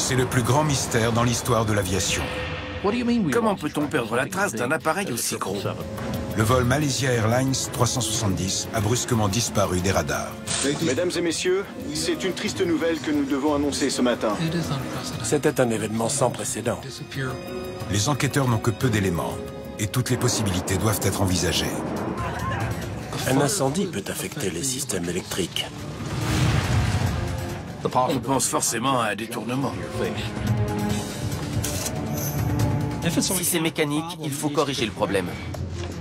C'est le plus grand mystère dans l'histoire de l'aviation. Comment peut-on perdre la trace d'un appareil aussi gros? Le vol Malaysia Airlines 370 a brusquement disparu des radars. Mesdames et messieurs, c'est une triste nouvelle que nous devons annoncer ce matin. C'était un événement sans précédent. Les enquêteurs n'ont que peu d'éléments et toutes les possibilités doivent être envisagées. Un incendie peut affecter les systèmes électriques. On pense forcément à un détournement. Si c'est mécanique, il faut corriger le problème.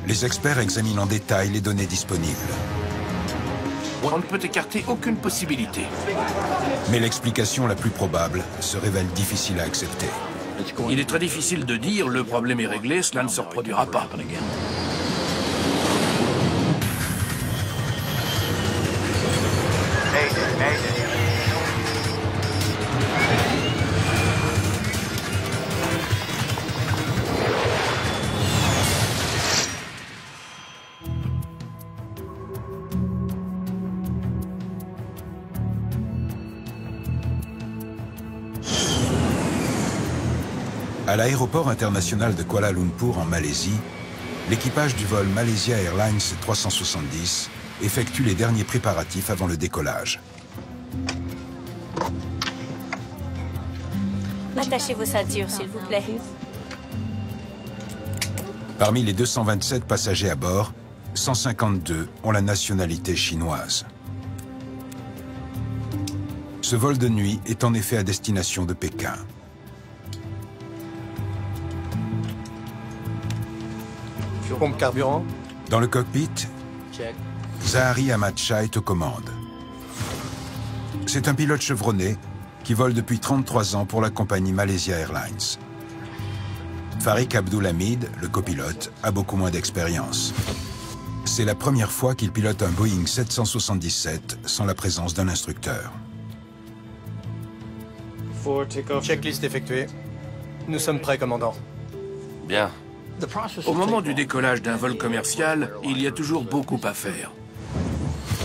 Les experts examinent en détail les données disponibles. On ne peut écarter aucune possibilité. Mais l'explication la plus probable se révèle difficile à accepter. Il est très difficile de dire le problème est réglé, cela ne se reproduira pas. À l'aéroport international de Kuala Lumpur en Malaisie, l'équipage du vol Malaysia Airlines 370 effectue les derniers préparatifs avant le décollage. Attachez vos ceintures, s'il vous plaît. Parmi les 227 passagers à bord, 152 ont la nationalité chinoise. Ce vol de nuit est en effet à destination de Pékin. Pompe carburant. Dans le cockpit, Zahari Ahmad Shah est aux commandes. C'est un pilote chevronné qui vole depuis 33 ans pour la compagnie Malaysia Airlines. Farik Abdulhamid, le copilote, a beaucoup moins d'expérience. C'est la première fois qu'il pilote un Boeing 777 sans la présence d'un instructeur. Checklist effectuée. Nous sommes prêts, commandant. Bien. Au moment du décollage d'un vol commercial, il y a toujours beaucoup à faire.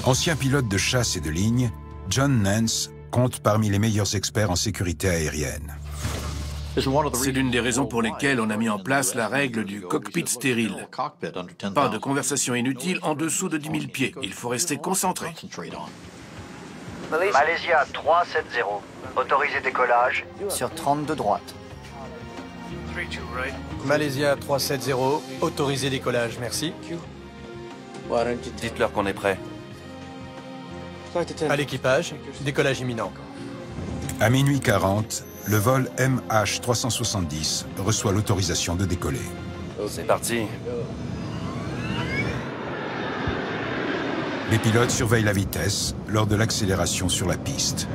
Ancien pilote de chasse et de ligne, John Nance compte parmi les meilleurs experts en sécurité aérienne. C'est l'une des raisons pour lesquelles on a mis en place la règle du cockpit stérile. Pas de conversation inutile en dessous de 10 000 pieds. Il faut rester concentré. Malaysia 370, autorisé décollage sur 32 droite. Malaysia 370, autorisé décollage, merci. Dites-leur qu'on est prêt. À l'équipage, décollage imminent. À minuit 40, le vol MH370 reçoit l'autorisation de décoller. C'est parti. Les pilotes surveillent la vitesse lors de l'accélération sur la piste.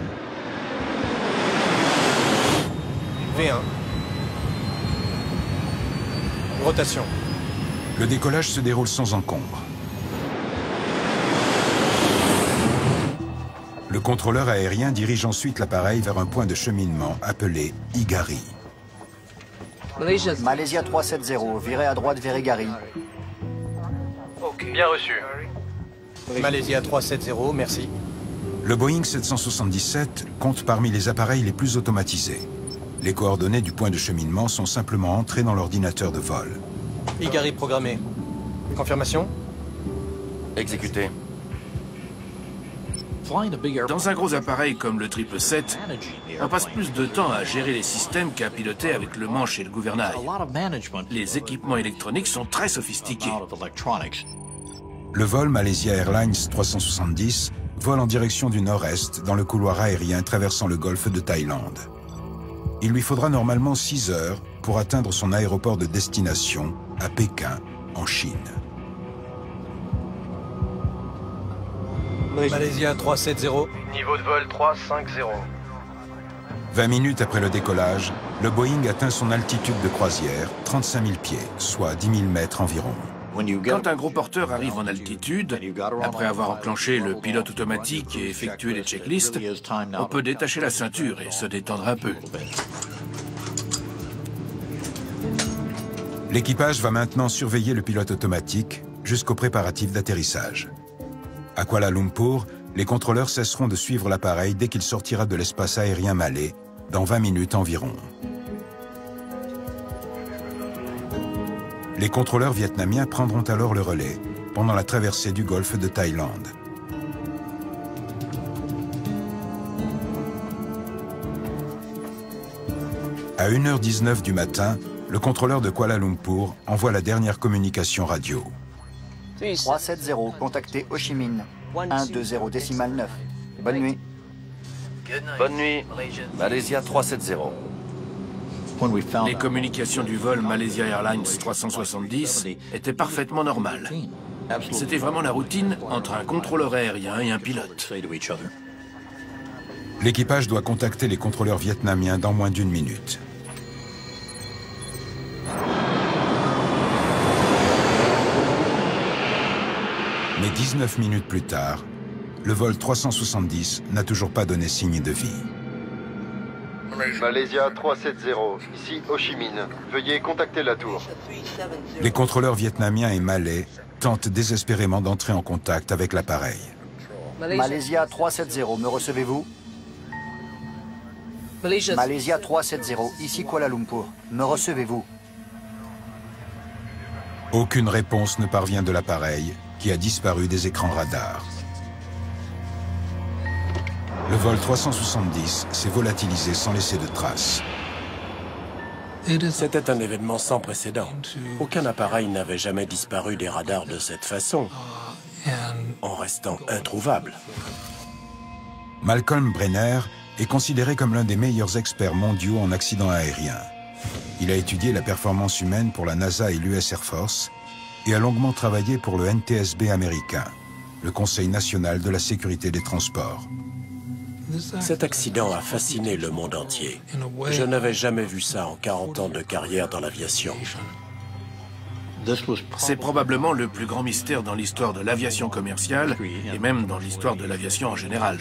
V1. Rotation. Le décollage se déroule sans encombre. Le contrôleur aérien dirige ensuite l'appareil vers un point de cheminement appelé Igari. Malaysia 370, virez à droite vers Igari. Bien reçu. Malaysia 370, merci. Le Boeing 777 compte parmi les appareils les plus automatisés. Les coordonnées du point de cheminement sont simplement entrées dans l'ordinateur de vol. Igari programmé. Confirmation? Exécuté. Dans un gros appareil comme le 777, on passe plus de temps à gérer les systèmes qu'à piloter avec le manche et le gouvernail. Les équipements électroniques sont très sophistiqués. Le vol Malaysia Airlines 370 vole en direction du nord-est dans le couloir aérien traversant le golfe de Thaïlande. Il lui faudra normalement 6 heures pour atteindre son aéroport de destination à Pékin, en Chine. Malaysia 370. Niveau de vol 350. 20 minutes après le décollage, le Boeing atteint son altitude de croisière, 35 000 pieds, soit 10 000 mètres environ. Quand un gros porteur arrive en altitude, après avoir enclenché le pilote automatique et effectué les checklists, on peut détacher la ceinture et se détendre un peu. L'équipage va maintenant surveiller le pilote automatique jusqu'aux préparatifs d'atterrissage. À Kuala Lumpur, les contrôleurs cesseront de suivre l'appareil dès qu'il sortira de l'espace aérien malais dans 20 minutes environ. Les contrôleurs vietnamiens prendront alors le relais pendant la traversée du golfe de Thaïlande. À 1h19 du matin, le contrôleur de Kuala Lumpur envoie la dernière communication radio. 370, contactez Ho Chi Minh. 120 décimal 9. Bonne nuit. Bonne nuit. Malaysia 370. Les communications du vol Malaysia Airlines 370 étaient parfaitement normales. C'était vraiment la routine entre un contrôleur aérien et un pilote. L'équipage doit contacter les contrôleurs vietnamiens dans moins d'1 minute. Mais 19 minutes plus tard, le vol 370 n'a toujours pas donné signe de vie. Malaysia 370, ici Ho Chi Minh. Veuillez contacter la tour. Les contrôleurs vietnamiens et malais tentent désespérément d'entrer en contact avec l'appareil. Malaysia 370, me recevez-vous? Malaysia 370, ici Kuala Lumpur. Me recevez-vous? Aucune réponse ne parvient de l'appareil, qui a disparu des écrans radars. Le vol 370 s'est volatilisé sans laisser de traces. C'était un événement sans précédent. Aucun appareil n'avait jamais disparu des radars de cette façon, en restant introuvable. Malcolm Brenner est considéré comme l'un des meilleurs experts mondiaux en accidents aériens. Il a étudié la performance humaine pour la NASA et l'US Air Force et a longuement travaillé pour le NTSB américain, le Conseil national de la sécurité des transports. Cet accident a fasciné le monde entier. Je n'avais jamais vu ça en 40 ans de carrière dans l'aviation. C'est probablement le plus grand mystère dans l'histoire de l'aviation commerciale et même dans l'histoire de l'aviation en général.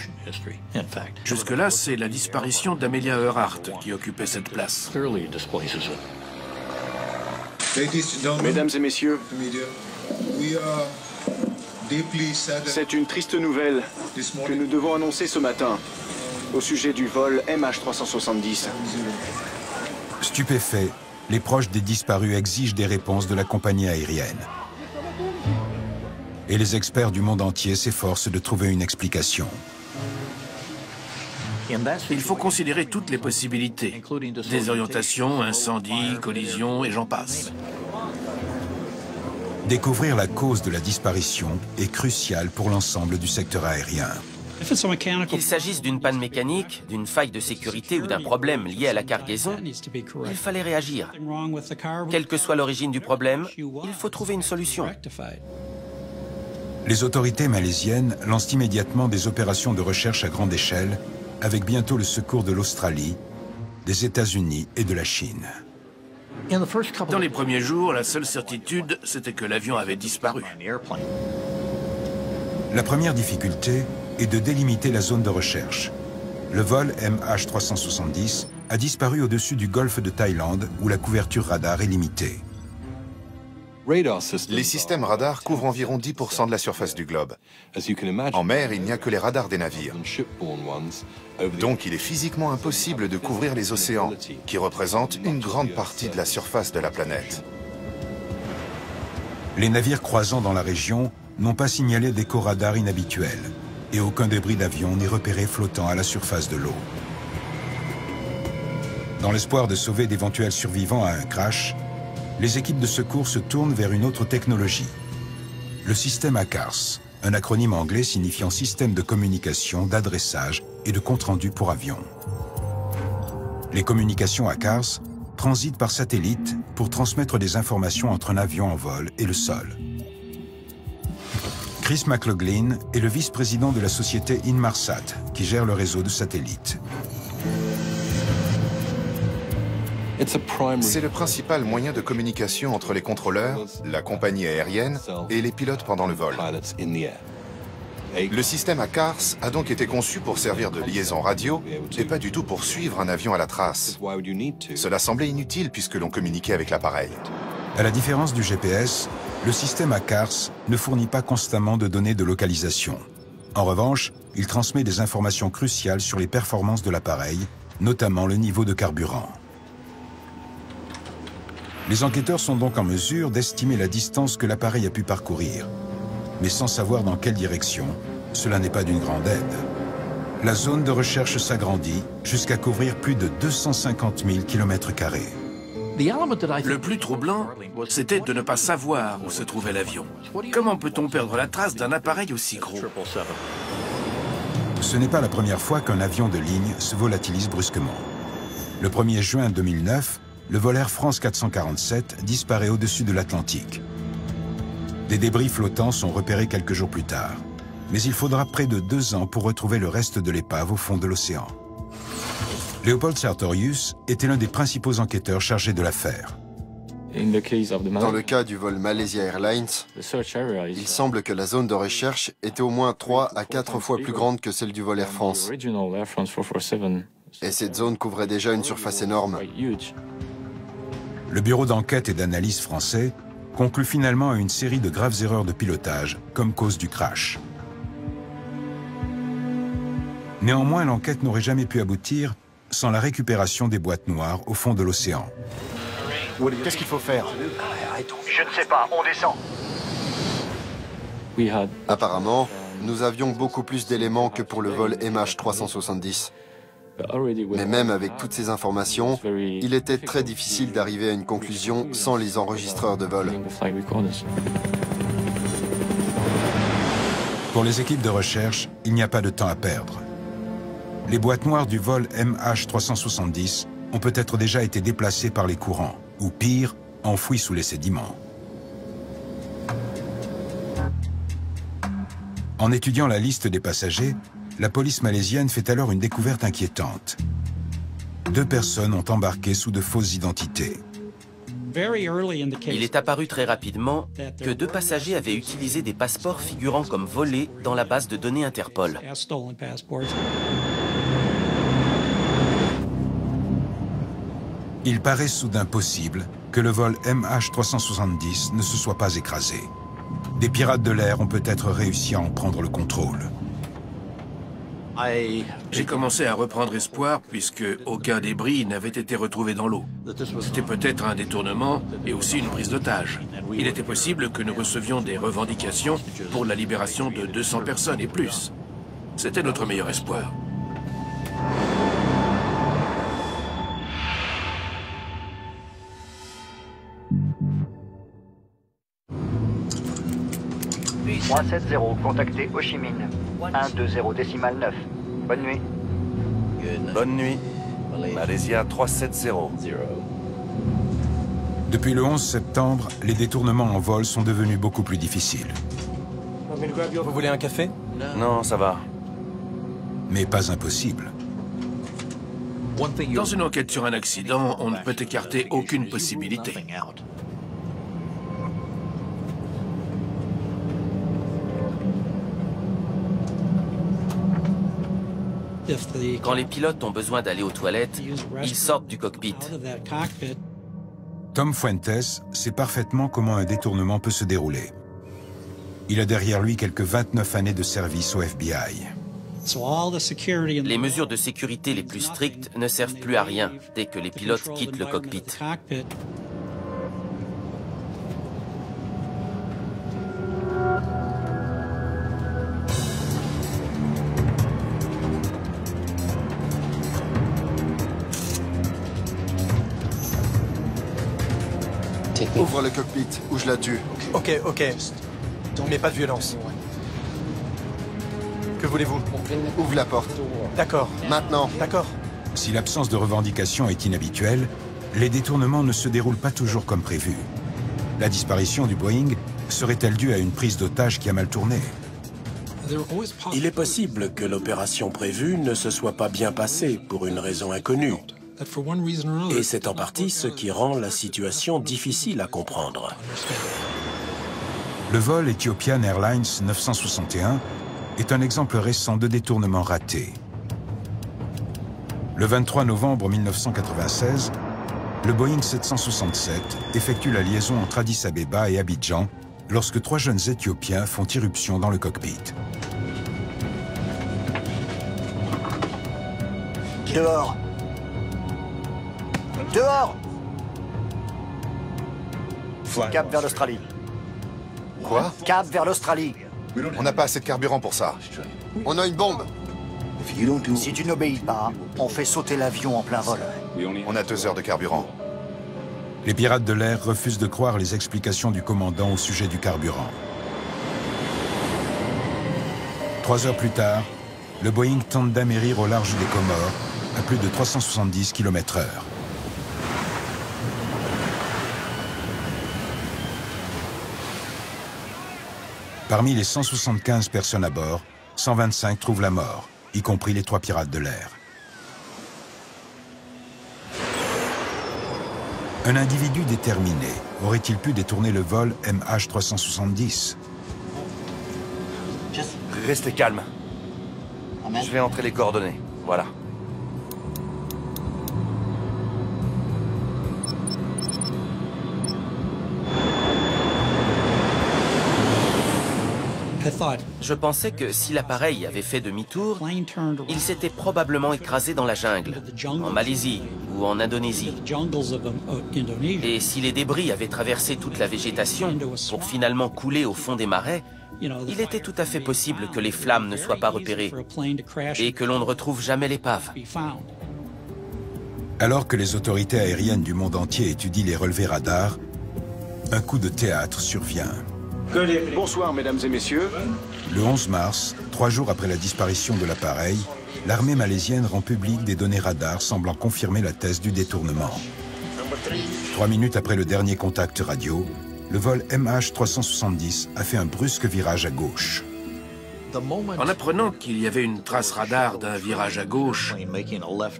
Jusque-là, c'est la disparition d'Amelia Earhart qui occupait cette place. Mesdames et messieurs, c'est une triste nouvelle que nous devons annoncer ce matin au sujet du vol MH370. Stupéfaits, les proches des disparus exigent des réponses de la compagnie aérienne. Et les experts du monde entier s'efforcent de trouver une explication. Il faut considérer toutes les possibilités. Désorientation, incendie, collision et j'en passe. Découvrir la cause de la disparition est crucial pour l'ensemble du secteur aérien. Qu'il s'agisse d'une panne mécanique, d'une faille de sécurité ou d'un problème lié à la cargaison, il fallait réagir. Quelle que soit l'origine du problème, il faut trouver une solution. Les autorités malaisiennes lancent immédiatement des opérations de recherche à grande échelle, avec bientôt le secours de l'Australie, des États-Unis et de la Chine. Dans les premiers jours, la seule certitude, c'était que l'avion avait disparu. La première difficulté est de délimiter la zone de recherche. Le vol MH370 a disparu au-dessus du golfe de Thaïlande, où la couverture radar est limitée. Les systèmes radars couvrent environ 10% de la surface du globe. En mer, il n'y a que les radars des navires. Donc il est physiquement impossible de couvrir les océans, qui représentent une grande partie de la surface de la planète. Les navires croisant dans la région n'ont pas signalé d'échos radars inhabituels, et aucun débris d'avion n'est repéré flottant à la surface de l'eau. Dans l'espoir de sauver d'éventuels survivants à un crash, les équipes de secours se tournent vers une autre technologie. Le système ACARS, un acronyme anglais signifiant système de communication, d'adressage et de compte-rendu pour avion. Les communications ACARS transitent par satellite pour transmettre des informations entre un avion en vol et le sol. Chris McLaughlin est le vice-président de la société Inmarsat, qui gère le réseau de satellites. C'est le principal moyen de communication entre les contrôleurs, la compagnie aérienne et les pilotes pendant le vol. Le système ACARS a donc été conçu pour servir de liaison radio et pas du tout pour suivre un avion à la trace. Cela semblait inutile puisque l'on communiquait avec l'appareil. À la différence du GPS, le système ACARS ne fournit pas constamment de données de localisation. En revanche, il transmet des informations cruciales sur les performances de l'appareil notamment le niveau de carburant. Les enquêteurs sont donc en mesure d'estimer la distance que l'appareil a pu parcourir. Mais sans savoir dans quelle direction, cela n'est pas d'une grande aide. La zone de recherche s'agrandit jusqu'à couvrir plus de 250 000 km². Le plus troublant, c'était de ne pas savoir où se trouvait l'avion. Comment peut-on perdre la trace d'un appareil aussi gros? Ce n'est pas la première fois qu'un avion de ligne se volatilise brusquement. Le 1er juin 2009, le vol Air France 447 disparaît au-dessus de l'Atlantique. Des débris flottants sont repérés quelques jours plus tard. Mais il faudra près de 2 ans pour retrouver le reste de l'épave au fond de l'océan. Leopold Sartorius était l'un des principaux enquêteurs chargés de l'affaire. Dans le cas du vol Malaysia Airlines, il semble que la zone de recherche était au moins 3 à 4 fois plus grande que celle du vol Air France. Et cette zone couvrait déjà une surface énorme. Le bureau d'enquête et d'analyse français conclut finalement à une série de graves erreurs de pilotage comme cause du crash. Néanmoins, l'enquête n'aurait jamais pu aboutir sans la récupération des boîtes noires au fond de l'océan. Qu'est-ce qu'il faut faire? Je ne sais pas, on descend. Apparemment, nous avions beaucoup plus d'éléments que pour le vol MH370. Mais même avec toutes ces informations, il était très difficile d'arriver à une conclusion sans les enregistreurs de vol. Pour les équipes de recherche, il n'y a pas de temps à perdre. Les boîtes noires du vol MH370 ont peut-être déjà été déplacées par les courants, ou pire, enfouies sous les sédiments. En étudiant la liste des passagers, la police malaisienne fait alors une découverte inquiétante. 2 personnes ont embarqué sous de fausses identités. Il est apparu très rapidement que 2 passagers avaient utilisé des passeports figurant comme volés dans la base de données Interpol. Il paraît soudain possible que le vol MH370 ne se soit pas écrasé. Des pirates de l'air ont peut-être réussi à en prendre le contrôle. J'ai commencé à reprendre espoir puisque aucun débris n'avait été retrouvé dans l'eau. C'était peut-être un détournement et aussi une prise d'otage. Il était possible que nous recevions des revendications pour la libération de 200 personnes et plus. C'était notre meilleur espoir. « 370, contactez Ho Chi Minh. 120 décimal 9. Bonne nuit. Bonne nuit. Malaysia 370. Depuis le 11 septembre, les détournements en vol sont devenus beaucoup plus difficiles. Vous voulez un café? Non, ça va. Mais pas impossible. Dans une enquête sur un accident, on ne peut écarter aucune possibilité. Quand les pilotes ont besoin d'aller aux toilettes, ils sortent du cockpit. Tom Fuentes sait parfaitement comment un détournement peut se dérouler. Il a derrière lui quelques 29 années de service au FBI. Les mesures de sécurité les plus strictes ne servent plus à rien dès que les pilotes quittent le cockpit. Ouvre le cockpit ou je la tue. Ok. Mais pas de violence. Que voulez-vous? Ouvre la porte. D'accord. Maintenant. D'accord. Si l'absence de revendication est inhabituelle, les détournements ne se déroulent pas toujours comme prévu. La disparition du Boeing serait-elle due à une prise d'otage qui a mal tourné? Il est possible que l'opération prévue ne se soit pas bien passée pour une raison inconnue. Et c'est en partie ce qui rend la situation difficile à comprendre. Le vol Ethiopian Airlines 961 est un exemple récent de détournement raté. Le 23 novembre 1996, le Boeing 767 effectue la liaison entre Addis Abeba et Abidjan lorsque 3 jeunes Éthiopiens font irruption dans le cockpit. Dehors. Dehors! Cap vers l'Australie. Quoi? Cap vers l'Australie. On n'a pas assez de carburant pour ça. On a une bombe. Si tu n'obéis pas, on fait sauter l'avion en plein vol. On a 2 heures de carburant. Les pirates de l'air refusent de croire les explications du commandant au sujet du carburant. 3 heures plus tard, le Boeing tente d'amérir au large des Comores à plus de 370 km/h. Parmi les 175 personnes à bord, 125 trouvent la mort, y compris les 3 pirates de l'air. Un individu déterminé aurait-il pu détourner le vol MH370? Restez calme. Je vais entrer les coordonnées. Voilà. Je pensais que si l'appareil avait fait demi-tour, il s'était probablement écrasé dans la jungle, en Malaisie ou en Indonésie. Et si les débris avaient traversé toute la végétation pour finalement couler au fond des marais, il était tout à fait possible que les flammes ne soient pas repérées et que l'on ne retrouve jamais l'épave. Alors que les autorités aériennes du monde entier étudient les relevés radars, un coup de théâtre survient. Bonsoir, mesdames et messieurs. Le 11 mars, 3 jours après la disparition de l'appareil, l'armée malaisienne rend public des données radars semblant confirmer la thèse du détournement. 3 minutes après le dernier contact radio, le vol MH370 a fait un brusque virage à gauche. En apprenant qu'il y avait une trace radar d'un virage à gauche,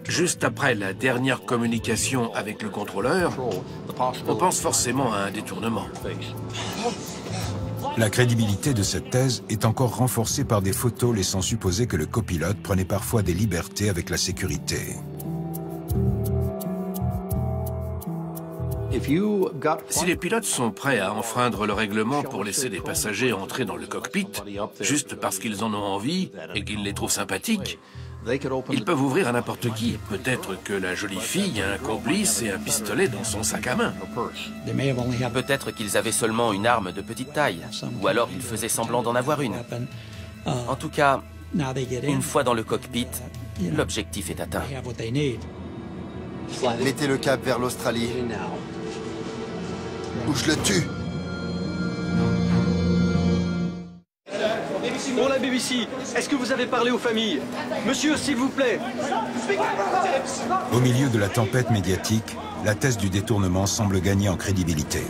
juste après la dernière communication avec le contrôleur, on pense forcément à un détournement. La crédibilité de cette thèse est encore renforcée par des photos laissant supposer que le copilote prenait parfois des libertés avec la sécurité. Si les pilotes sont prêts à enfreindre le règlement pour laisser des passagers entrer dans le cockpit, juste parce qu'ils en ont envie et qu'ils les trouvent sympathiques, ils peuvent ouvrir à n'importe qui. Peut-être que la jolie fille a un complice et un pistolet dans son sac à main. Peut-être qu'ils avaient seulement une arme de petite taille, ou alors ils faisaient semblant d'en avoir une. En tout cas, une fois dans le cockpit, l'objectif est atteint. Mettez le cap vers l'Australie. Ou je le tue. Pour la BBC, est-ce que vous avez parlé aux familles? Monsieur, s'il vous plaît. Au milieu de la tempête médiatique, la thèse du détournement semble gagner en crédibilité.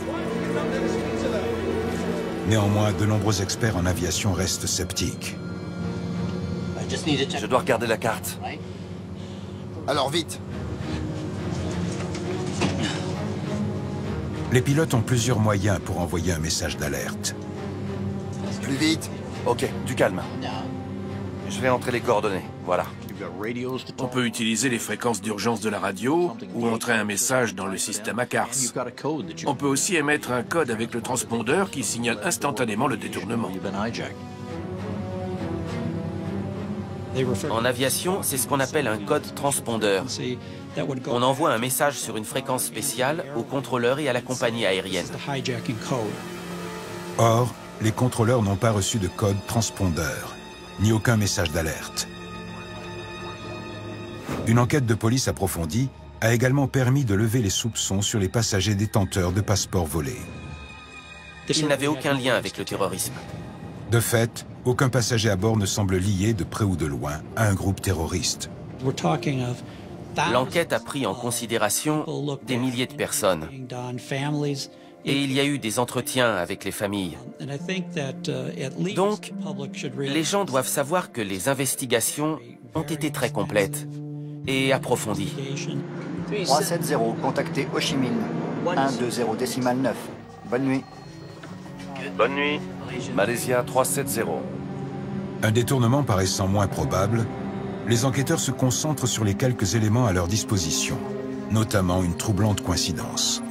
Néanmoins, de nombreux experts en aviation restent sceptiques. Je dois regarder la carte. Alors vite. Les pilotes ont plusieurs moyens pour envoyer un message d'alerte. Plus vite. Ok, du calme. Je vais entrer les coordonnées, voilà. On peut utiliser les fréquences d'urgence de la radio ou entrer un message dans le système ACARS. On peut aussi émettre un code avec le transpondeur qui signale instantanément le détournement. En aviation, c'est ce qu'on appelle un code transpondeur. On envoie un message sur une fréquence spéciale au contrôleur et à la compagnie aérienne. Or, les contrôleurs n'ont pas reçu de code transpondeur, ni aucun message d'alerte. Une enquête de police approfondie a également permis de lever les soupçons sur les passagers détenteurs de passeports volés. Ils n'avaient aucun lien avec le terrorisme. De fait, aucun passager à bord ne semble lié, de près ou de loin, à un groupe terroriste. L'enquête a pris en considération des milliers de personnes. Et il y a eu des entretiens avec les familles. Donc, les gens doivent savoir que les investigations ont été très complètes et approfondies. 370, contactez Ho Chi Minh. 120 décimal 9. Bonne nuit. Bonne nuit. Malaysia 370. Un détournement paraissant moins probable, les enquêteurs se concentrent sur les quelques éléments à leur disposition, notamment une troublante coïncidence.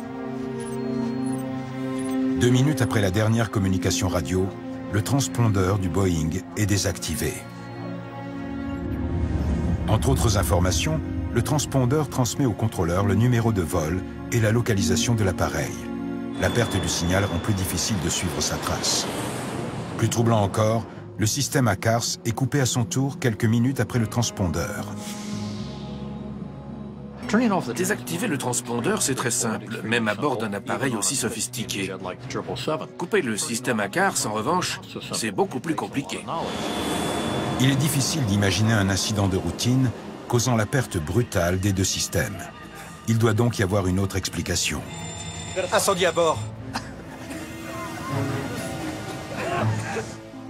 2 minutes après la dernière communication radio, le transpondeur du Boeing est désactivé. Entre autres informations, le transpondeur transmet au contrôleur le numéro de vol et la localisation de l'appareil. La perte du signal rend plus difficile de suivre sa trace. Plus troublant encore, le système ACARS est coupé à son tour quelques minutes après le transpondeur. Désactiver le transpondeur, c'est très simple, même à bord d'un appareil aussi sophistiqué. Couper le système ACARS, en revanche, c'est beaucoup plus compliqué. Il est difficile d'imaginer un incident de routine causant la perte brutale des deux systèmes. Il doit donc y avoir une autre explication. Incendie à bord.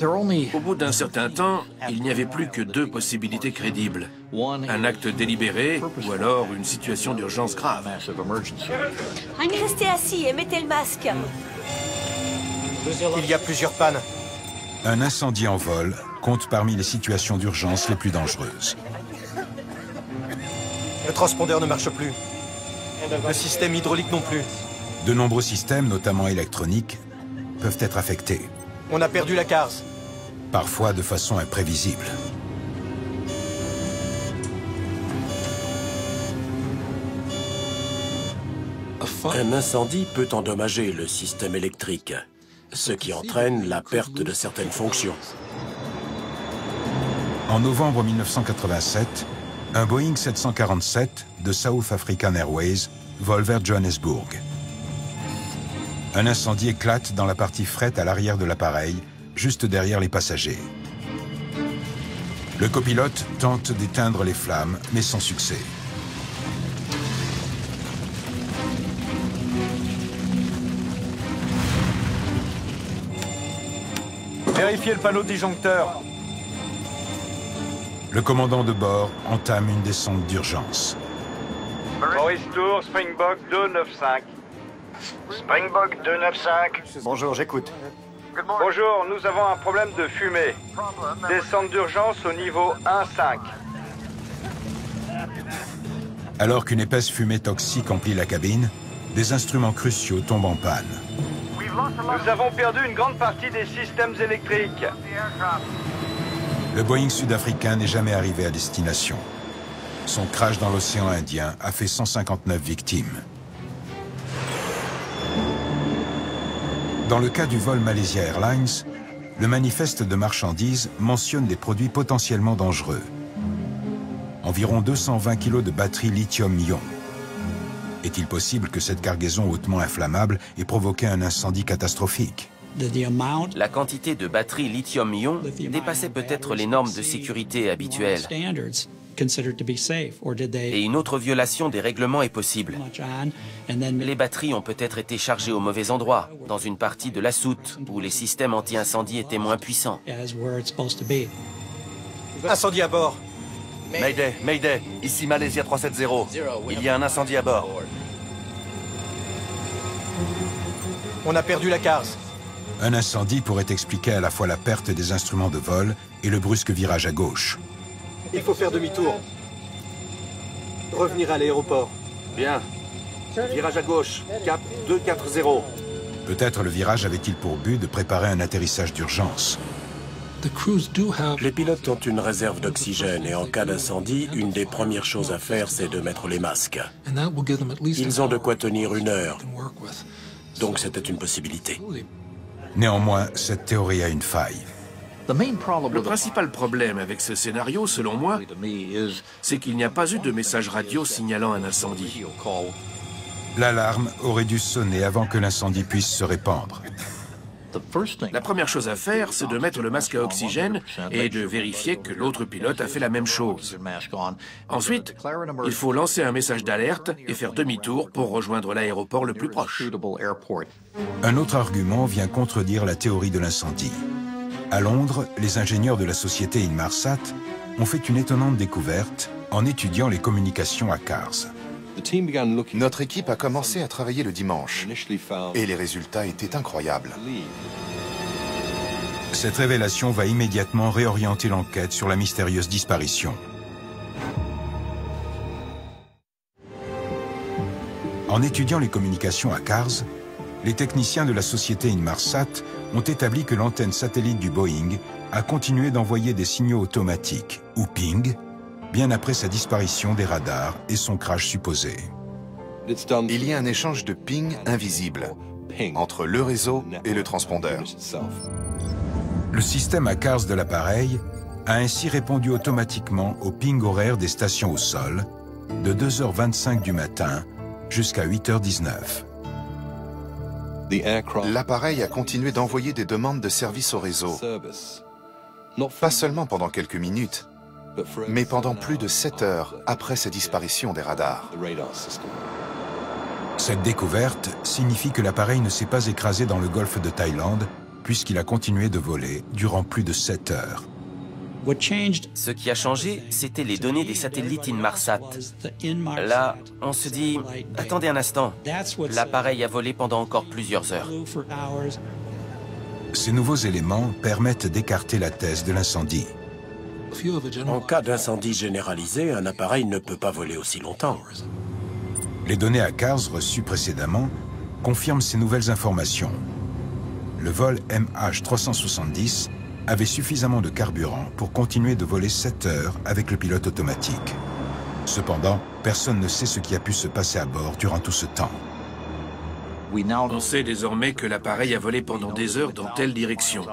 Au bout d'un certain temps, il n'y avait plus que deux possibilités crédibles. Un acte délibéré ou alors une situation d'urgence grave. Restez assis et mettez le masque. Il y a plusieurs pannes. Un incendie en vol compte parmi les situations d'urgence les plus dangereuses. Le transpondeur ne marche plus. Le système hydraulique non plus. De nombreux systèmes, notamment électroniques, peuvent être affectés. On a perdu la CARS. Parfois de façon imprévisible. Un incendie peut endommager le système électrique, ce qui entraîne la perte de certaines fonctions. En novembre 1987, un Boeing 747 de South African Airways vole vers Johannesburg. Un incendie éclate dans la partie fret à l'arrière de l'appareil, juste derrière les passagers. Le copilote tente d'éteindre les flammes, mais sans succès. Vérifiez le panneau disjoncteur. Le commandant de bord entame une descente d'urgence. Maurice Tour, Springbok 295. Springbok 295. Bonjour, j'écoute. Bonjour, nous avons un problème de fumée. Descente d'urgence au niveau 1-5. Alors qu'une épaisse fumée toxique emplit la cabine, des instruments cruciaux tombent en panne. Nous avons perdu une grande partie des systèmes électriques. Le Boeing sud-africain n'est jamais arrivé à destination. Son crash dans l'océan Indien a fait 159 victimes. Dans le cas du vol Malaysia Airlines, le manifeste de marchandises mentionne des produits potentiellement dangereux. Environ 220 kg de batterie lithium-ion. Est-il possible que cette cargaison hautement inflammable ait provoqué un incendie catastrophique? La quantité de batterie lithium-ion dépassait peut-être les normes de sécurité habituelles. Et une autre violation des règlements est possible. Les batteries ont peut-être été chargées au mauvais endroit, dans une partie de la soute, où les systèmes anti-incendie étaient moins puissants. Incendie à bord. Mayday, Mayday, ici Malaysia 370. Il y a un incendie à bord. On a perdu la CARS. Un incendie pourrait expliquer à la fois la perte des instruments de vol et le brusque virage à gauche. Il faut faire demi-tour. Revenir à l'aéroport. Bien. Virage à gauche, cap 240. Peut-être le virage avait-il pour but de préparer un atterrissage d'urgence. Les pilotes ont une réserve d'oxygène et en cas d'incendie, une des premières choses à faire, c'est de mettre les masques. Ils ont de quoi tenir 1 heure. Donc c'était une possibilité. Néanmoins, cette théorie a une faille. Le principal problème avec ce scénario, selon moi, c'est qu'il n'y a pas eu de message radio signalant un incendie. L'alarme aurait dû sonner avant que l'incendie puisse se répandre. La première chose à faire, c'est de mettre le masque à oxygène et de vérifier que l'autre pilote a fait la même chose. Ensuite, il faut lancer un message d'alerte et faire demi-tour pour rejoindre l'aéroport le plus proche. Un autre argument vient contredire la théorie de l'incendie. À Londres, les ingénieurs de la société Inmarsat ont fait une étonnante découverte en étudiant les communications ACARS. Notre équipe a commencé à travailler le dimanche et les résultats étaient incroyables. Cette révélation va immédiatement réorienter l'enquête sur la mystérieuse disparition. En étudiant les communications ACARS, les techniciens de la société Inmarsat ont établi que l'antenne satellite du Boeing a continué d'envoyer des signaux automatiques, ou ping, bien après sa disparition des radars et son crash supposé. Il y a un échange de ping invisible entre le réseau et le transpondeur. Le système ACARS de l'appareil a ainsi répondu automatiquement au ping horaire des stations au sol de 2h25 du matin jusqu'à 8h19. L'appareil a continué d'envoyer des demandes de service au réseau, pas seulement pendant quelques minutes, mais pendant plus de 7 heures après sa disparition des radars. Cette découverte signifie que l'appareil ne s'est pas écrasé dans le golfe de Thaïlande, puisqu'il a continué de voler durant plus de 7 heures. Ce qui a changé, c'était les données des satellites Inmarsat. Là, on se dit, attendez un instant, l'appareil a volé pendant encore plusieurs heures. Ces nouveaux éléments permettent d'écarter la thèse de l'incendie. En cas d'incendie généralisé, un appareil ne peut pas voler aussi longtemps. Les données ACARS reçues précédemment confirment ces nouvelles informations. Le vol MH370 avait suffisamment de carburant pour continuer de voler 7 heures avec le pilote automatique. Cependant, personne ne sait ce qui a pu se passer à bord durant tout ce temps. On sait désormais que l'appareil a volé pendant des heures dans telle direction.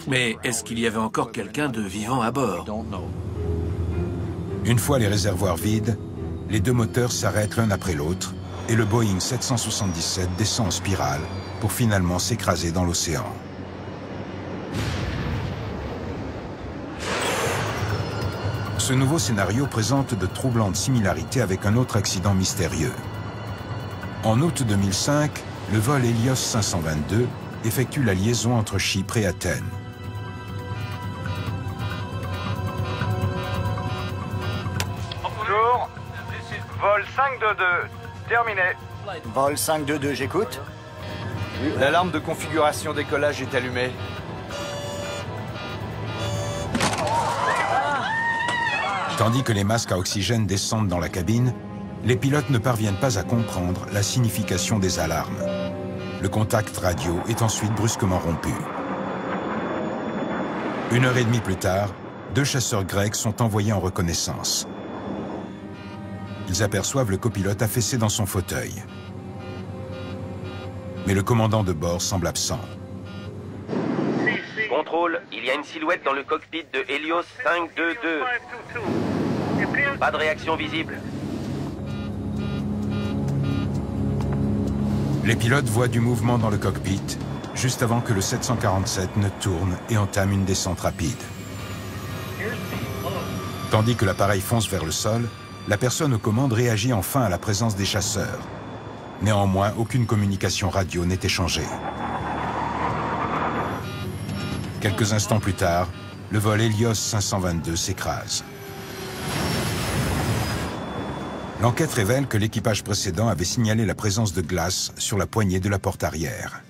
Mais est-ce qu'il y avait encore quelqu'un de vivant à bord? Une fois les réservoirs vides, les deux moteurs s'arrêtent l'un après l'autre et le Boeing 777 descend en spirale pour finalement s'écraser dans l'océan. Ce nouveau scénario présente de troublantes similarités avec un autre accident mystérieux. En août 2005, le vol Helios 522 effectue la liaison entre Chypre et Athènes. Bonjour. Vol 522, terminé. Vol 522, j'écoute. L'alarme de configuration décollage est allumée. Tandis que les masques à oxygène descendent dans la cabine, les pilotes ne parviennent pas à comprendre la signification des alarmes. Le contact radio est ensuite brusquement rompu. 1h30 plus tard, 2 chasseurs grecs sont envoyés en reconnaissance. Ils aperçoivent le copilote affaissé dans son fauteuil. Mais le commandant de bord semble absent. Contrôle, il y a une silhouette dans le cockpit de Helios 522. Pas de réaction visible. Les pilotes voient du mouvement dans le cockpit, juste avant que le 747 ne tourne et entame une descente rapide. Tandis que l'appareil fonce vers le sol, la personne aux commandes réagit enfin à la présence des chasseurs. Néanmoins, aucune communication radio n'est échangée. Quelques instants plus tard, le vol Helios 522 s'écrase. L'enquête révèle que l'équipage précédent avait signalé la présence de glace sur la poignée de la porte arrière.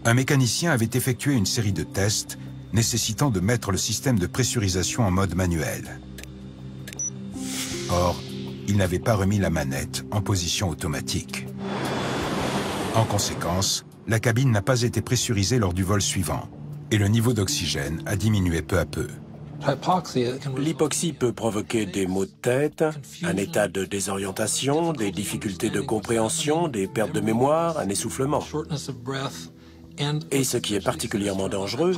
Un mécanicien avait effectué une série de tests nécessitant de mettre le système de pressurisation en mode manuel. Or, il n'avait pas remis la manette en position automatique. En conséquence, la cabine n'a pas été pressurisée lors du vol suivant et le niveau d'oxygène a diminué peu à peu. L'hypoxie peut provoquer des maux de tête, un état de désorientation, des difficultés de compréhension, des pertes de mémoire, un essoufflement. Et ce qui est particulièrement dangereux,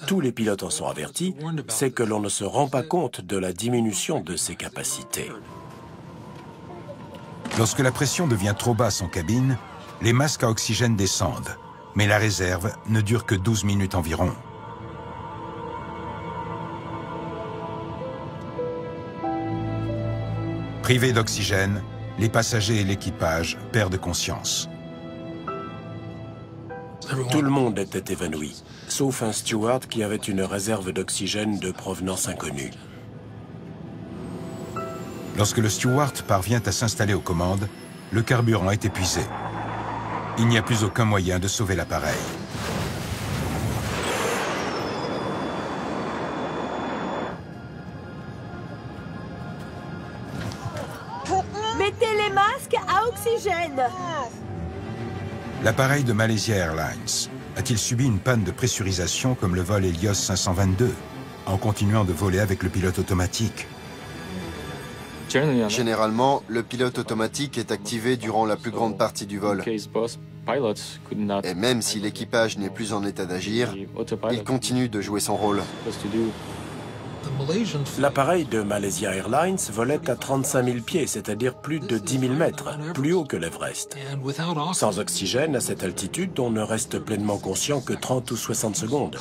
tous les pilotes en sont avertis, c'est que l'on ne se rend pas compte de la diminution de ses capacités. Lorsque la pression devient trop basse en cabine, les masques à oxygène descendent, mais la réserve ne dure que 12 minutes environ. Privés d'oxygène, les passagers et l'équipage perdent conscience. Tout le monde était évanoui, sauf un steward qui avait une réserve d'oxygène de provenance inconnue. Lorsque le steward parvient à s'installer aux commandes, le carburant est épuisé. Il n'y a plus aucun moyen de sauver l'appareil. Mettez les masques à oxygène. L'appareil de Malaysia Airlines a-t-il subi une panne de pressurisation comme le vol Helios 522? en continuant de voler avec le pilote automatique? Généralement, le pilote automatique est activé durant la plus grande partie du vol. Et même si l'équipage n'est plus en état d'agir, il continue de jouer son rôle. L'appareil de Malaysia Airlines volait à 35 000 pieds, c'est-à-dire plus de 10 000 mètres, plus haut que l'Everest. Sans oxygène, à cette altitude, on ne reste pleinement conscient que 30 ou 60 secondes.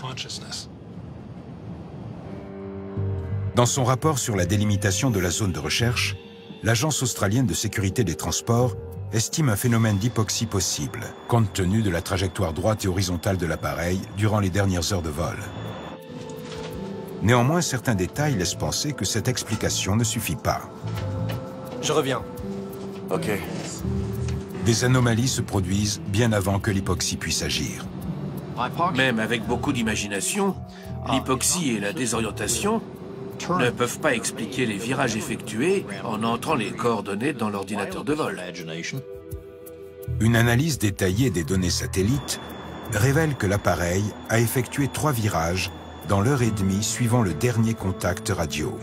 Dans son rapport sur la délimitation de la zone de recherche, l'Agence australienne de sécurité des transports estime un phénomène d'hypoxie possible, compte tenu de la trajectoire droite et horizontale de l'appareil durant les dernières heures de vol. Néanmoins, certains détails laissent penser que cette explication ne suffit pas. Je reviens. Ok. Des anomalies se produisent bien avant que l'hypoxie puisse agir. Même avec beaucoup d'imagination, l'hypoxie et la désorientation ne peuvent pas expliquer les virages effectués en entrant les coordonnées dans l'ordinateur de vol. Une analyse détaillée des données satellites révèle que l'appareil a effectué 3 virages dans l'heure et demie suivant le dernier contact radio.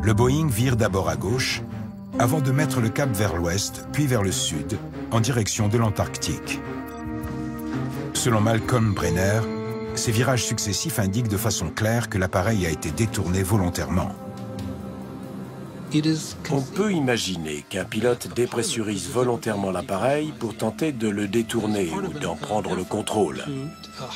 Le Boeing vire d'abord à gauche, avant de mettre le cap vers l'ouest, puis vers le sud, en direction de l'Antarctique. Selon Malcolm Brenner, ces virages successifs indiquent de façon claire que l'appareil a été détourné volontairement. On peut imaginer qu'un pilote dépressurise volontairement l'appareil pour tenter de le détourner ou d'en prendre le contrôle.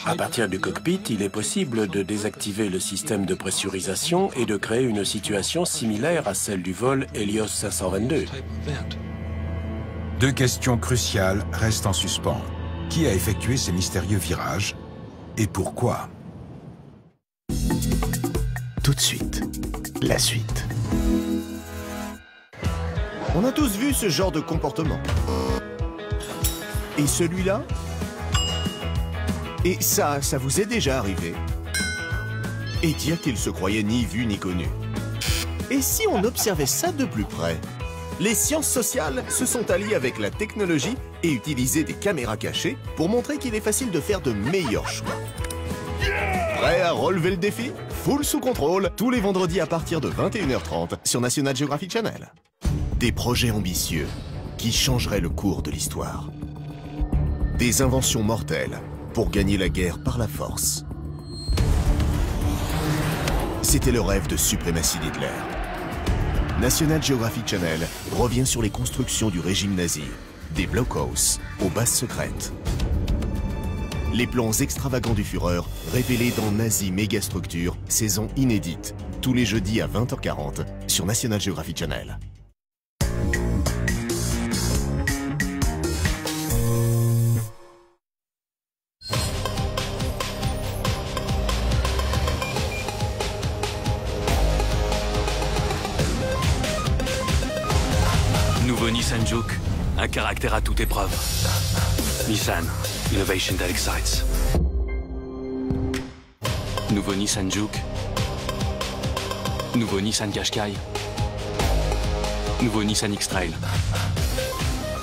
À partir du cockpit, il est possible de désactiver le système de pressurisation et de créer une situation similaire à celle du vol Helios 522. 2 questions cruciales restent en suspens. Qui a effectué ces mystérieux virages et pourquoi? Tout de suite, la suite. On a tous vu ce genre de comportement. Et celui-là? Et ça vous est déjà arrivé? Et dire qu'il se croyait ni vu ni connu. Et si on observait ça de plus près? Les sciences sociales se sont alliées avec la technologie et utilisé des caméras cachées pour montrer qu'il est facile de faire de meilleurs choix. Prêt à relever le défi? Full sous contrôle, tous les vendredis à partir de 21h30 sur National Geographic Channel. Des projets ambitieux qui changeraient le cours de l'histoire. Des inventions mortelles pour gagner la guerre par la force. C'était le rêve de suprématie d'Hitler. National Geographic Channel revient sur les constructions du régime nazi, des blockhaus aux bases secrètes. Les plans extravagants du Führer révélés dans Nazi Mégastructure, saison inédite, tous les jeudis à 20h40 sur National Geographic Channel. Nouveau Nissan Juke, un caractère à toute épreuve. Nissan, innovation that excites. Nouveau Nissan Juke. Nouveau Nissan Qashqai. Nouveau Nissan X-Trail.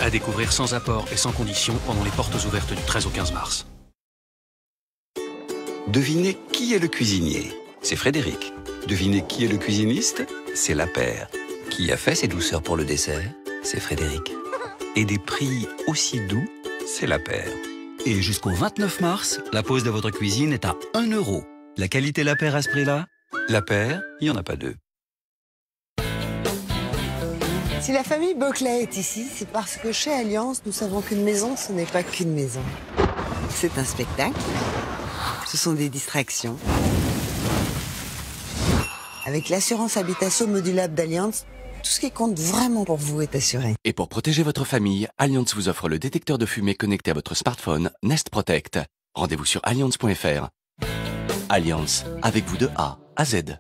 À découvrir sans apport et sans condition pendant les portes ouvertes du 13 au 15 mars. Devinez qui est le cuisinier? C'est Frédéric. Devinez qui est le cuisiniste? C'est Lapeyre. Qui a fait ses douceurs pour le dessert? C'est Frédéric. Et des prix aussi doux, c'est Lapeyre. Et jusqu'au 29 mars, la pause de votre cuisine est à 1 €. La qualité Lapeyre à ce prix-là? Lapeyre, il n'y en a pas deux. Si la famille Boclet est ici, c'est parce que chez Allianz, nous savons qu'une maison, ce n'est pas qu'une maison. C'est un spectacle. Ce sont des distractions. Avec l'assurance habitation modulable d'Allianz, tout ce qui compte vraiment pour vous est assuré. Et pour protéger votre famille, Allianz vous offre le détecteur de fumée connecté à votre smartphone Nest Protect. Rendez-vous sur allianz.fr. Allianz, avec vous de A à Z.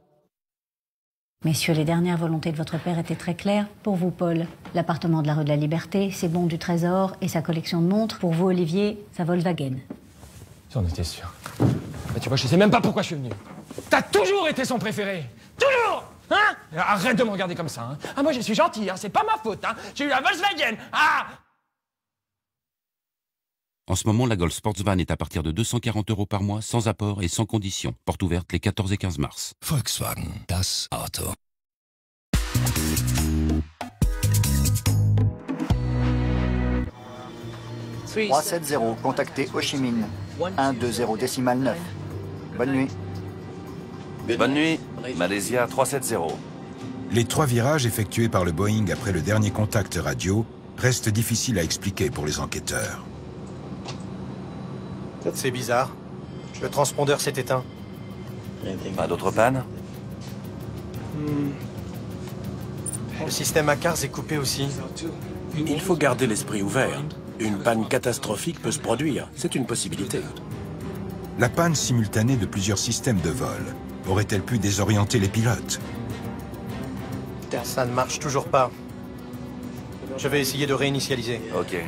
Messieurs, les dernières volontés de votre père étaient très claires. Pour vous, Paul, l'appartement de la rue de la Liberté, ses bons du Trésor et sa collection de montres. Pour vous, Olivier, sa Volkswagen. J'en étais sûr. Bah, tu vois, je sais même pas pourquoi je suis venu. T'as toujours été son préféré. Toujours. Hein? Arrête de me regarder comme ça. Hein. Ah, moi, je suis gentil, hein. C'est pas ma faute. Hein. J'ai eu la Volkswagen. Ah! En ce moment, la Golf Sportsvan est à partir de 240 € par mois, sans apport et sans condition. Porte ouverte les 14 et 15 mars. Volkswagen, das Auto. « 370, contactez Ho Chi Minh. 120 décimal 9. Bonne nuit. Bonne nuit, Malaysia 370. Les 3 virages effectués par le Boeing après le dernier contact radio restent difficiles à expliquer pour les enquêteurs. C'est bizarre. Le transpondeur s'est éteint. Pas d'autres pannes? Le système ACARS est coupé aussi. Il faut garder l'esprit ouvert. Une panne catastrophique peut se produire. C'est une possibilité. La panne simultanée de plusieurs systèmes de vol aurait-elle pu désorienter les pilotes? Ça ne marche toujours pas. Je vais essayer de réinitialiser. Ok.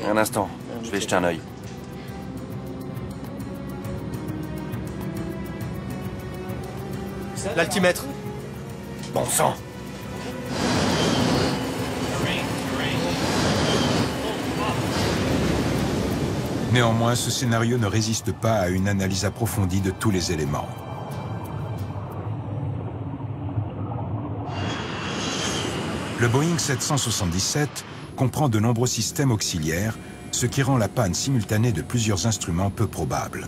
Un instant, je vais jeter un œil. L'altimètre. Bon sang. Néanmoins, ce scénario ne résiste pas à une analyse approfondie de tous les éléments. Le Boeing 777 comprend de nombreux systèmes auxiliaires, ce qui rend la panne simultanée de plusieurs instruments peu probable.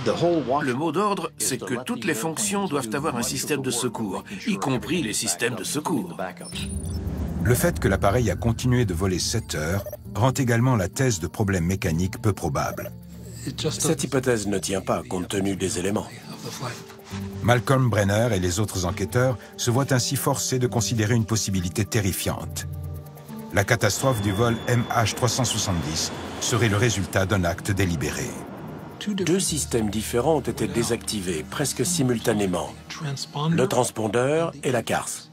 Le mot d'ordre, c'est que toutes les fonctions doivent avoir un système de secours, y compris les systèmes de secours. Le fait que l'appareil a continué de voler 7 heures rend également la thèse de problèmes mécaniques peu probable. Cette hypothèse ne tient pas compte tenu des éléments. Malcolm Brenner et les autres enquêteurs se voient ainsi forcés de considérer une possibilité terrifiante. La catastrophe du vol MH370 serait le résultat d'un acte délibéré. 2 systèmes différents ont été désactivés presque simultanément. Le transpondeur et la CARS.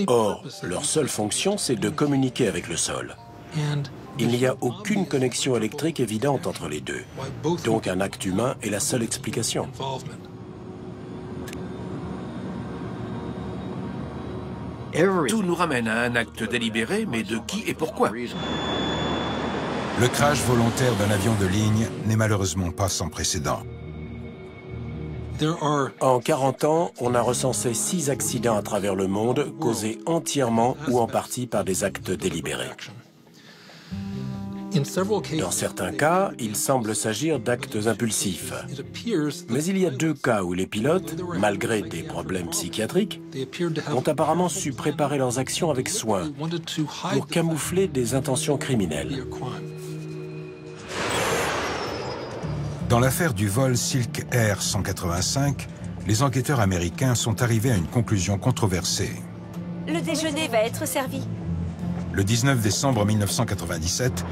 Or, leur seule fonction, c'est de communiquer avec le sol. Il n'y a aucune connexion électrique évidente entre les deux. Donc un acte humain est la seule explication. Tout nous ramène à un acte délibéré, mais de qui et pourquoi? Le crash volontaire d'un avion de ligne n'est malheureusement pas sans précédent. En 40 ans, on a recensé 6 accidents à travers le monde causés entièrement ou en partie par des actes délibérés. Dans certains cas, il semble s'agir d'actes impulsifs. Mais il y a 2 cas où les pilotes, malgré des problèmes psychiatriques, ont apparemment su préparer leurs actions avec soin pour camoufler des intentions criminelles. Dans l'affaire du vol Silk Air 185, les enquêteurs américains sont arrivés à une conclusion controversée. Le déjeuner va être servi. Le 19 décembre 1997,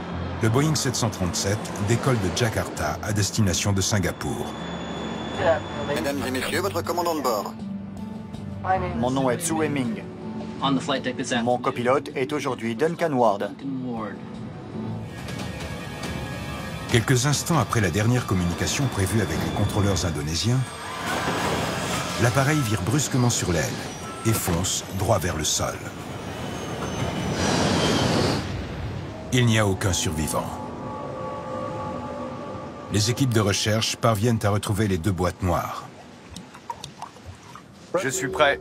le Boeing 737 décolle de Jakarta à destination de Singapour. Mesdames et messieurs, votre commandant de bord. Mon nom est Zhu Heming. Mon copilote est aujourd'hui Duncan Ward. Quelques instants après la dernière communication prévue avec les contrôleurs indonésiens, l'appareil vire brusquement sur l'aile et fonce droit vers le sol. Il n'y a aucun survivant. Les équipes de recherche parviennent à retrouver les 2 boîtes noires. Je suis prêt.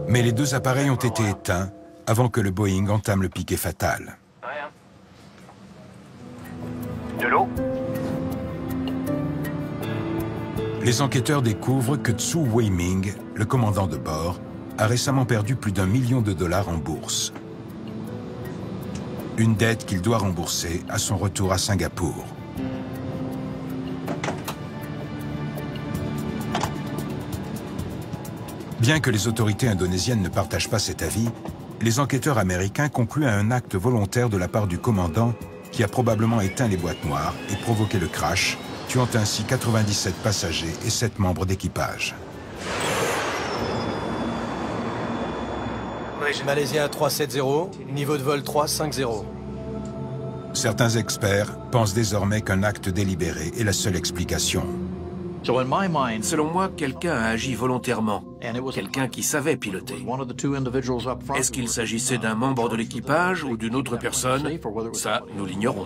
Mais les 2 appareils ont été éteints avant que le Boeing entame le piqué fatal. De l'eau? Les enquêteurs découvrent que Zhu Weiming, le commandant de bord, a récemment perdu plus d'1 million de dollars en bourse. Une dette qu'il doit rembourser à son retour à Singapour. Bien que les autorités indonésiennes ne partagent pas cet avis, les enquêteurs américains concluent à un acte volontaire de la part du commandant qui a probablement éteint les boîtes noires et provoqué le crash, tuant ainsi 97 passagers et 7 membres d'équipage. Malaysia 370, niveau de vol 350. Certains experts pensent désormais qu'un acte délibéré est la seule explication. Selon moi, quelqu'un a agi volontairement. Quelqu'un qui savait piloter. Est-ce qu'il s'agissait d'un membre de l'équipage ou d'une autre personne? Ça, nous l'ignorons.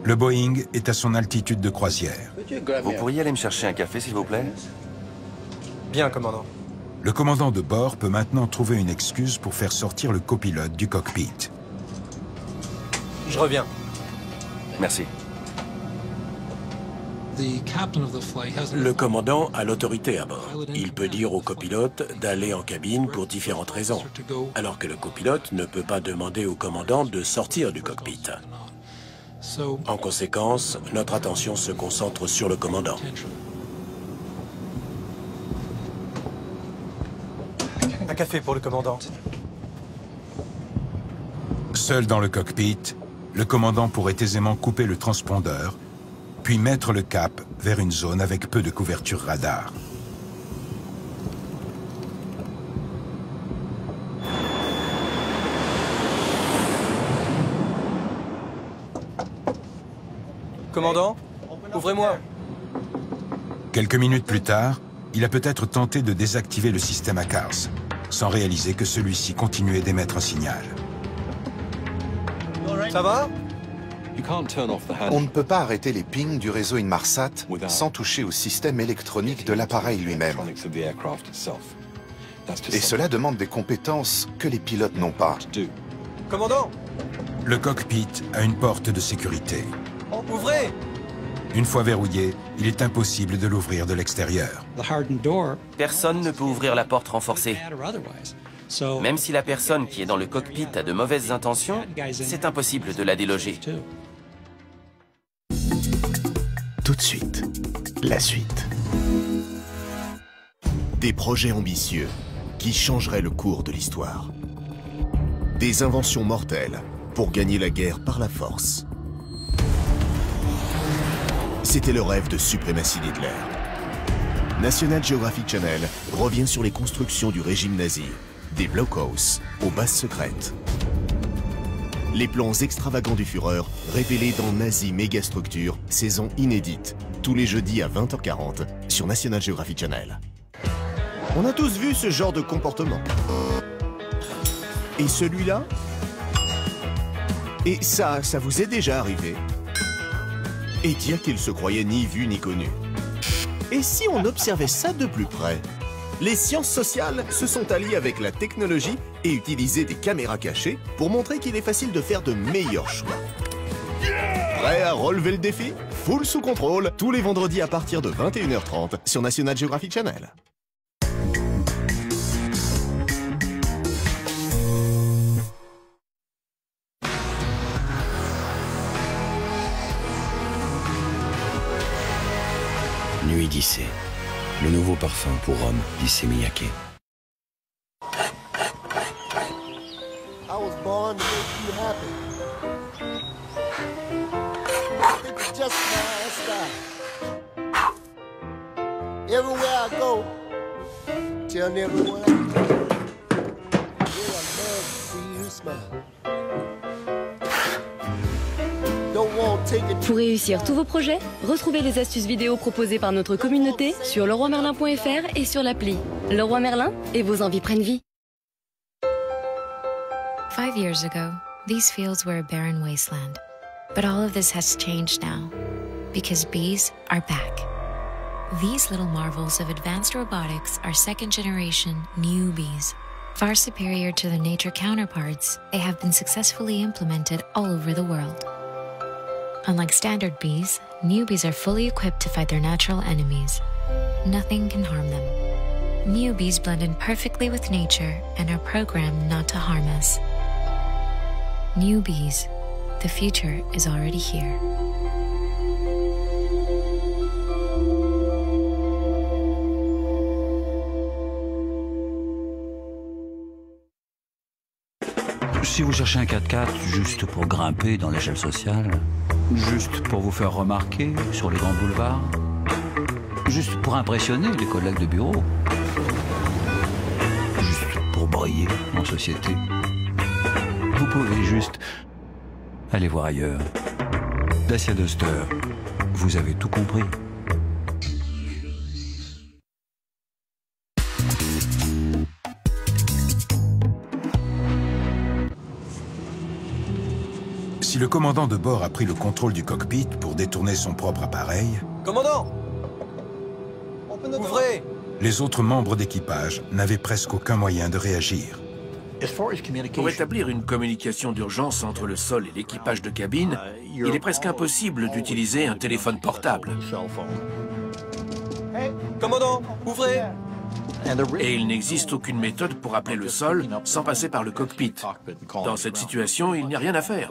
Le Boeing est à son altitude de croisière. Vous pourriez aller me chercher un café, s'il vous plaît? Bien, commandant. Le commandant de bord peut maintenant trouver une excuse pour faire sortir le copilote du cockpit. Je reviens. Merci. Le commandant a l'autorité à bord. Il peut dire au copilote d'aller en cabine pour différentes raisons, alors que le copilote ne peut pas demander au commandant de sortir du cockpit. En conséquence, notre attention se concentre sur le commandant. Un café pour le commandant. Seul dans le cockpit, le commandant pourrait aisément couper le transpondeur, puis mettre le cap vers une zone avec peu de couverture radar. Commandant, ouvrez-moi. Quelques minutes plus tard, il a peut-être tenté de désactiver le système ACARS, sans réaliser que celui-ci continuait d'émettre un signal. Ça va? On ne peut pas arrêter les pings du réseau Inmarsat sans toucher au système électronique de l'appareil lui-même. Et cela demande des compétences que les pilotes n'ont pas. Commandant! Le cockpit a une porte de sécurité. Ouvrez! Une fois verrouillé, il est impossible de l'ouvrir de l'extérieur. Personne ne peut ouvrir la porte renforcée. Même si la personne qui est dans le cockpit a de mauvaises intentions, c'est impossible de la déloger. Tout de suite, la suite. Des projets ambitieux qui changeraient le cours de l'histoire. Des inventions mortelles pour gagner la guerre par la force. C'était le rêve de suprématie d'Hitler. National Geographic Channel revient sur les constructions du régime nazi, des blockhaus aux bases secrètes. Les plans extravagants du Führer révélés dans Nazi Mégastructure, saison inédite, tous les jeudis à 20h40 sur National Geographic Channel. On a tous vu ce genre de comportement. Et celui-là? Et ça vous est déjà arrivé? Et dire qu'il se croyait ni vu ni connu. Et si on observait ça de plus près? Les sciences sociales se sont alliées avec la technologie et utilisé des caméras cachées pour montrer qu'il est facile de faire de meilleurs choix. Prêt à relever le défi? Full sous contrôle, tous les vendredis à partir de 21h30 sur National Geographic Channel. Nuit d'Issée, le nouveau parfum pour homme d'Issey Miyake. I was born to make you happy. It's just my style. Everywhere I go, tell everyone I go. Yeah, I love to see you smile. Pour réussir tous vos projets, retrouvez les astuces vidéo proposées par notre communauté sur leroimerlin.fr et sur l'appli. Leroy Merlin, et vos envies prennent vie. 5 years ago, these fields were a barren wasteland. But all of this has changed now, because bees are back. These little marvels of advanced robotics are second-generation new bees. Far superior to their nature counterparts, they have been successfully implemented all over the world. Unlike standard bees, new bees are fully equipped to fight their natural enemies. Nothing can harm them. New bees blend in perfectly with nature and are programmed not to harm us. New bees, the future is already here. Si vous cherchez un 4x4 juste pour grimper dans l'échelle sociale, juste pour vous faire remarquer sur les grands boulevards, juste pour impressionner les collègues de bureau, juste pour briller en société, vous pouvez juste aller voir ailleurs. Dacia Duster, vous avez tout compris. Si le commandant de bord a pris le contrôle du cockpit pour détourner son propre appareil... Commandant! Ouvrez! Les autres membres d'équipage n'avaient presque aucun moyen de réagir. Pour établir une communication d'urgence entre le sol et l'équipage de cabine, il est presque impossible d'utiliser un téléphone portable. Commandant, ouvrez! Et il n'existe aucune méthode pour appeler le sol sans passer par le cockpit. Dans cette situation, il n'y a rien à faire.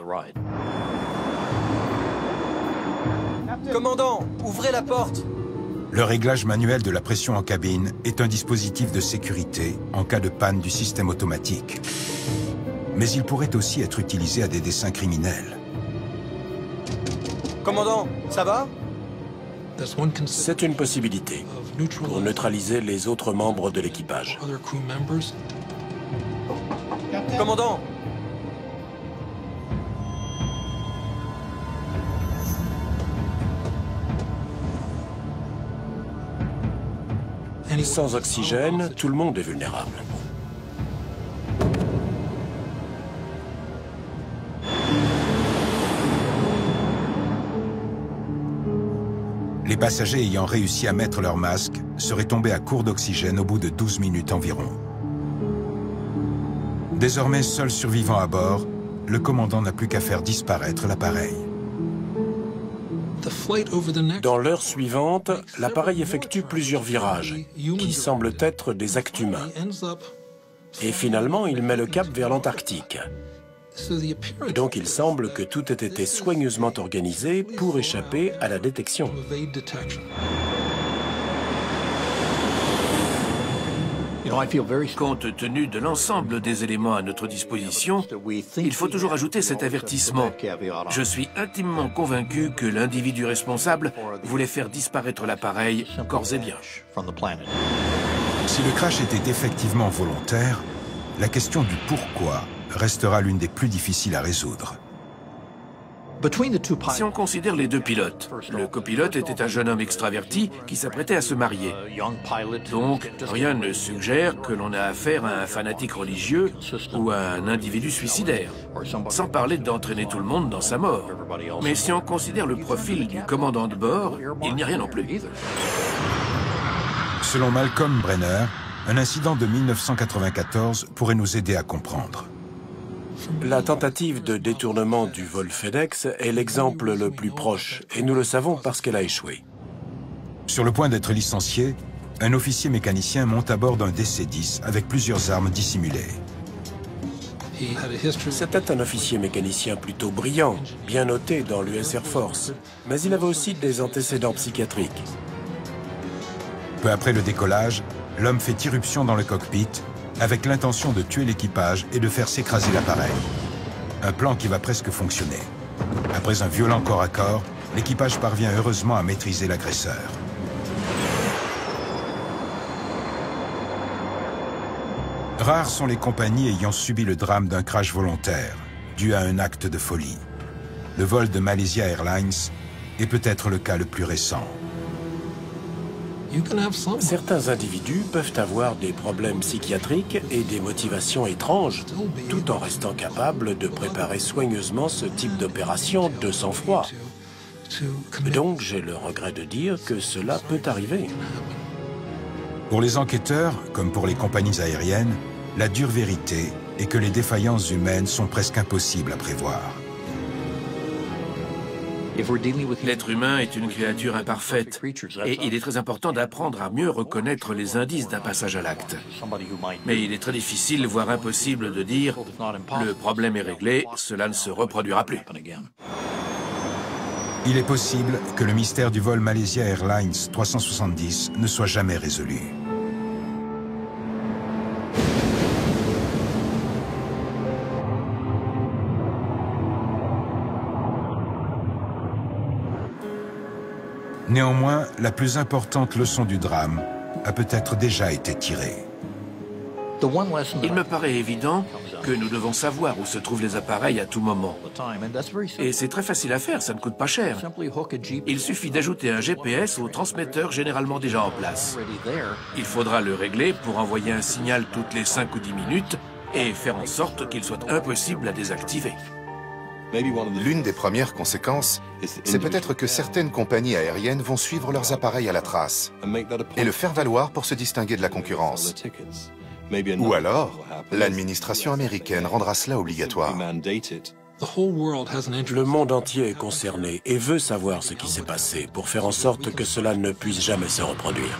Commandant, ouvrez la porte! Le réglage manuel de la pression en cabine est un dispositif de sécurité en cas de panne du système automatique. Mais il pourrait aussi être utilisé à des desseins criminels. Commandant, ça va? C'est une possibilité pour neutraliser les autres membres de l'équipage. Commandant! Sans oxygène, tout le monde est vulnérable. Les passagers ayant réussi à mettre leur masque seraient tombés à court d'oxygène au bout de 12 minutes environ. Désormais seul survivant à bord, le commandant n'a plus qu'à faire disparaître l'appareil. Dans l'heure suivante, l'appareil effectue plusieurs virages, qui semblent être des actes humains. Et finalement, il met le cap vers l'Antarctique. Donc il semble que tout ait été soigneusement organisé pour échapper à la détection. Compte tenu de l'ensemble des éléments à notre disposition, il faut toujours ajouter cet avertissement. Je suis intimement convaincu que l'individu responsable voulait faire disparaître l'appareil corps et bien. Si le crash était effectivement volontaire, la question du pourquoi restera l'une des plus difficiles à résoudre. Si on considère les deux pilotes, le copilote était un jeune homme extraverti qui s'apprêtait à se marier. Donc, rien ne suggère que l'on a affaire à un fanatique religieux ou à un individu suicidaire, sans parler d'entraîner tout le monde dans sa mort. Mais si on considère le profil du commandant de bord, il n'y a rien non plus. Selon Malcolm Brenner, un incident de 1994 pourrait nous aider à comprendre. La tentative de détournement du vol FedEx est l'exemple le plus proche, et nous le savons parce qu'elle a échoué. Sur le point d'être licencié, un officier mécanicien monte à bord d'un DC-10 avec plusieurs armes dissimulées. C'était un officier mécanicien plutôt brillant, bien noté dans l'US Air Force, mais il avait aussi des antécédents psychiatriques. Peu après le décollage, l'homme fait irruption dans le cockpit avec l'intention de tuer l'équipage et de faire s'écraser l'appareil. Un plan qui va presque fonctionner. Après un violent corps à corps, l'équipage parvient heureusement à maîtriser l'agresseur. Rares sont les compagnies ayant subi le drame d'un crash volontaire, dû à un acte de folie. Le vol de Malaysia Airlines est peut-être le cas le plus récent. Certains individus peuvent avoir des problèmes psychiatriques et des motivations étranges, tout en restant capables de préparer soigneusement ce type d'opération de sang-froid. Donc j'ai le regret de dire que cela peut arriver. Pour les enquêteurs, comme pour les compagnies aériennes, la dure vérité est que les défaillances humaines sont presque impossibles à prévoir. L'être humain est une créature imparfaite et il est très important d'apprendre à mieux reconnaître les indices d'un passage à l'acte. Mais il est très difficile, voire impossible de dire « le problème est réglé, cela ne se reproduira plus ». Il est possible que le mystère du vol Malaysia Airlines 370 ne soit jamais résolu. Néanmoins, la plus importante leçon du drame a peut-être déjà été tirée. Il me paraît évident que nous devons savoir où se trouvent les appareils à tout moment. Et c'est très facile à faire, ça ne coûte pas cher. Il suffit d'ajouter un GPS au transmetteur généralement déjà en place. Il faudra le régler pour envoyer un signal toutes les 5 ou 10 minutes et faire en sorte qu'il soit impossible à désactiver. L'une des premières conséquences, c'est peut-être que certaines compagnies aériennes vont suivre leurs appareils à la trace et le faire valoir pour se distinguer de la concurrence. Ou alors, l'administration américaine rendra cela obligatoire. Le monde entier est concerné et veut savoir ce qui s'est passé pour faire en sorte que cela ne puisse jamais se reproduire.